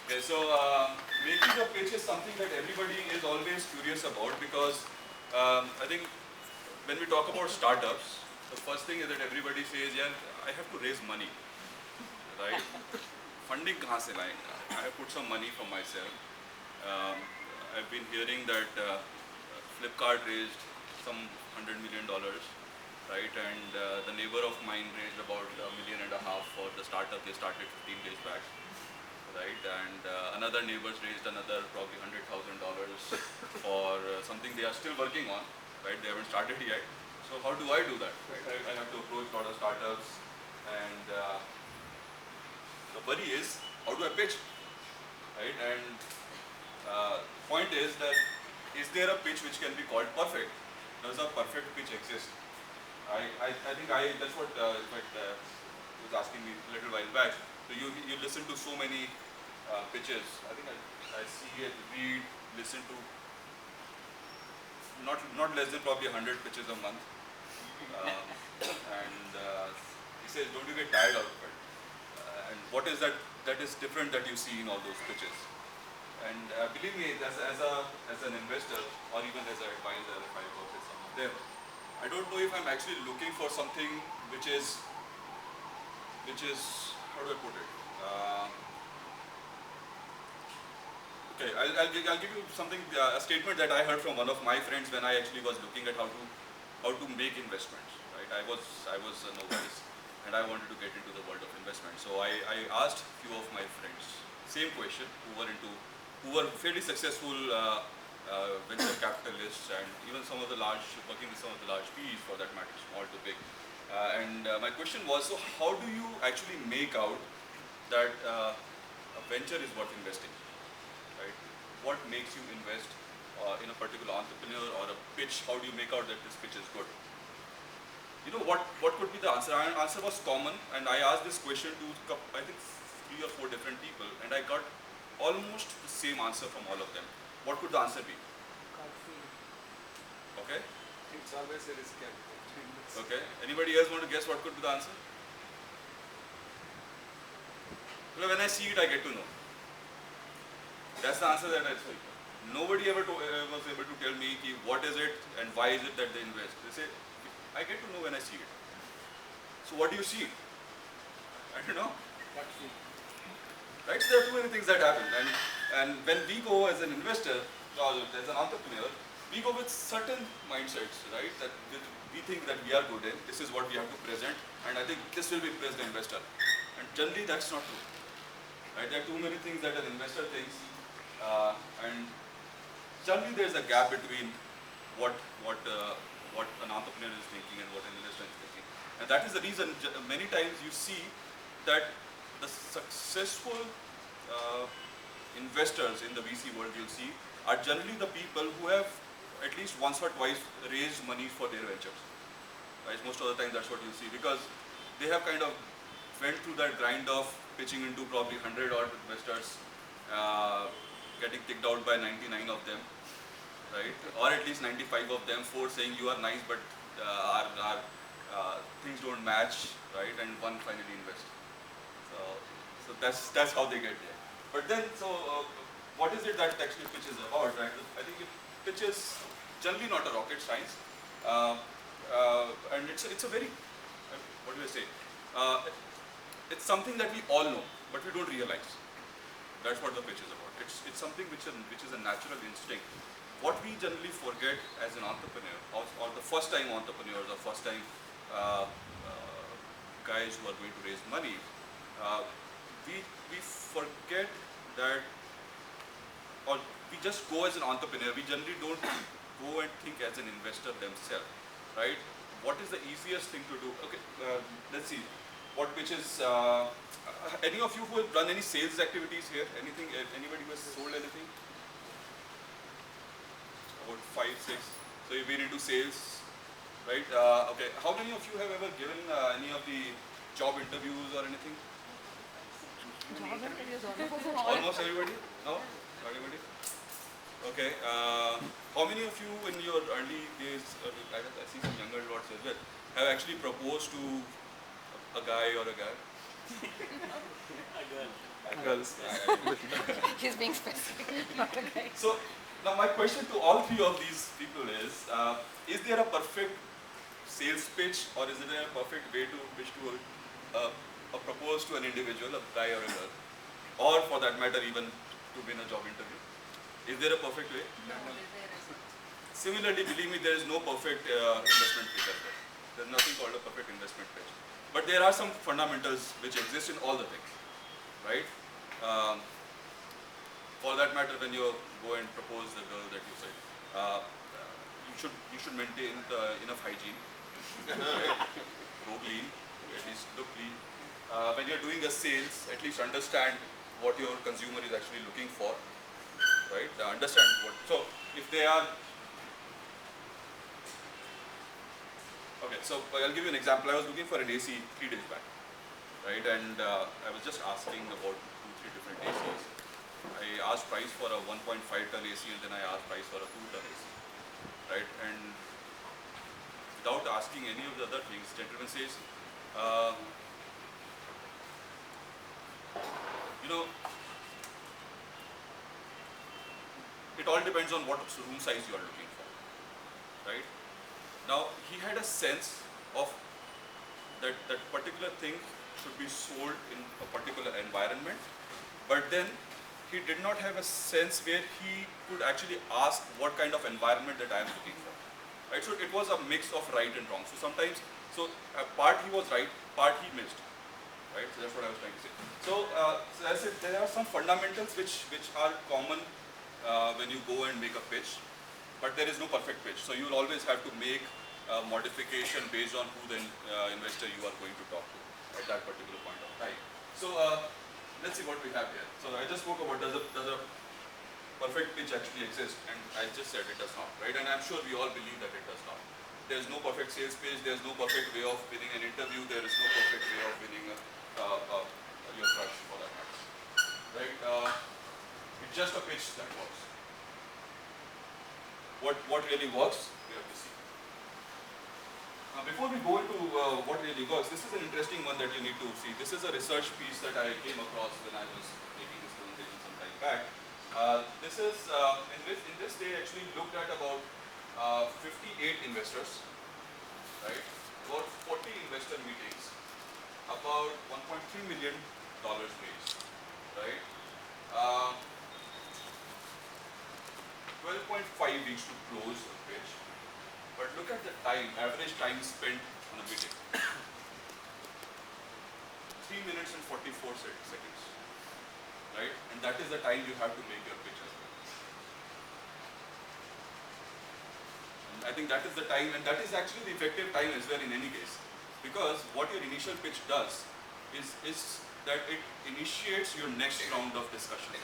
Okay, so making a pitch is something that everybody is always curious about because I think when we talk about startups, the first thing is that everybody says, yeah, I have to raise money, right? Funding kahan se लाएंगे? I have put some money from myself. Um, I've been hearing that Flipkart raised some $100 million, right? And the neighbor of mine raised about $1.5 million for the startup they started 15 days back, right? And another neighbor's raised another probably $100,000 for something they are still working on, right? They haven't started yet. So how do I do that? Right? I have to approach a lot of startups, and the worry is how do I pitch, right? And point is that is there a pitch which can be called perfect? Does a perfect pitch exist? I think that's what in fact was asking me a little while back. So you listen to so many pitches. I think I see it, read, listen to not less than probably 100 pitches a month. And he says, don't you get tired of it? And what is that is different that you see in all those pitches? And believe me, as an investor or even as an advisor, if I work with some of them, I don't know if I'm actually looking for something which is how do I put it? Okay, I'll give you something, a statement that I heard from one of my friends when I actually was looking at how to make investments. Right, I was a novice, and I wanted to get into the world of investment. So I asked few of my friends same question who were fairly successful venture capitalists, and even some of the working with some of the large PEs for that matter, small to big. And my question was, so how do you actually make out that a venture is worth investing? Right? What makes you invest in a particular entrepreneur or a pitch? How do you make out that this pitch is good? You know what could be the answer? Our answer was common, and I asked this question to I think 3 or 4 different people, and I got almost the same answer from all of them. What could the answer be? Okay. It's always a risk. Okay. Anybody else want to guess what could be the answer? Well, when I see it, I get to know. That's the answer that I saw. Nobody ever was able to tell me what is it and why is it that they invest. They say, I get to know when I see it. So what do you see? I don't know. Right? So there are too many things that happen. And when we go as an investor, or as an entrepreneur, we go with certain mindsets, right? That we think that we are good in. This is what we have to present, and I think this will impress the investor. And generally, that's not true. Right? There are too many things that an investor thinks, and generally there's a gap between what an entrepreneur is thinking and what an investor is thinking. And that is the reason many times you see that the successful investors in the VC world, you'll see, are generally the people who have at least once or twice raised money for their ventures. Right? Most of the time that's what you see, because they have kind of went through that grind of pitching into probably 100 odd investors, getting kicked out by 99 of them, right? Or at least 95 of them, 4 saying you are nice but our things don't match, right? And one finally invests. So that's how they get there. But then, what is it that actually pitch is about, right? I think pitch is generally not a rocket science, and it's a very, what do I say? It's something that we all know, but we don't realize. That's what the pitch is about. It's something which is a natural instinct. What we generally forget as an entrepreneur, or the first time entrepreneurs, or first time guys who are going to raise money, we forget that, or we just go as an entrepreneur. We generally don't go and think as an investor themselves, right? What is the easiest thing to do? Okay, let's see. What pitches? Any of you who have done any sales activities here? Anything? Anybody who has sold anything? About 5, 6. So you've been into sales, right? Okay. How many of you have ever given any of the job interviews or anything? Almost everybody? No? Not everybody? Okay. How many of you in your early days, I see some younger lots as well, have actually proposed to a guy or a girl? A girl. A girl. else. He's being specific. Okay. So now my question to all three of these people is there a perfect sales pitch, or is there a perfect way to pitch to propose to an individual, a guy or a girl, or for that matter even to win a job interview? Is there a perfect way? Similarly, believe me, there is no perfect investment pitch out there. There's nothing called a perfect investment pitch. But there are some fundamentals which exist in all the things, right? For that matter, when you go and propose the girl that you said, you should maintain enough hygiene. Right? Go clean, at least look clean. When you're doing a sales, at least understand what your consumer is actually looking for, right? Understand what. So if they are okay, so I'll give you an example. I was looking for an AC 3 days back, right? And I was just asking about 2-3 different ACs. I asked price for a 1.5 ton AC, and then I asked price for a 2 ton AC, right? And without asking any of the other things, gentleman says, you know, it all depends on what room size you are looking for, right? Now, he had a sense of that particular thing should be sold in a particular environment, but then he did not have a sense where he could actually ask what kind of environment that I am looking for, right? So it was a mix of right and wrong. So sometimes, part he was right, part he missed, right? So that's what I was trying to say. So, as I said, there are some fundamentals which are common when you go and make a pitch, but there is no perfect pitch. So you will always have to make a modification based on who the investor you are going to talk to at that particular point of time. So let's see what we have here. So I just spoke about does a perfect pitch actually exist, and I just said it does not, right? And I'm sure we all believe that it does not. There is no perfect sales pitch. There is no perfect way of winning an interview. There is no perfect way of winning your crush, for that matter, right? It's just a pitch that works. What really works, we have to see. Before we go into what really works, this is an interesting one that you need to see. This is a research piece that I came across when I was making this presentation some time back. This is in this they actually looked at about 58 investors, right? About 40 investor meetings, about $1.3 million raised, right? 12.5 weeks to close a pitch. But look at the time, average time spent on a meeting. 3 minutes and 44 seconds, right? And that is the time you have to make your pitch as well. And I think that is the time, and that is actually the effective time as well in any case. Because what your initial pitch does is that it initiates your next round of discussion.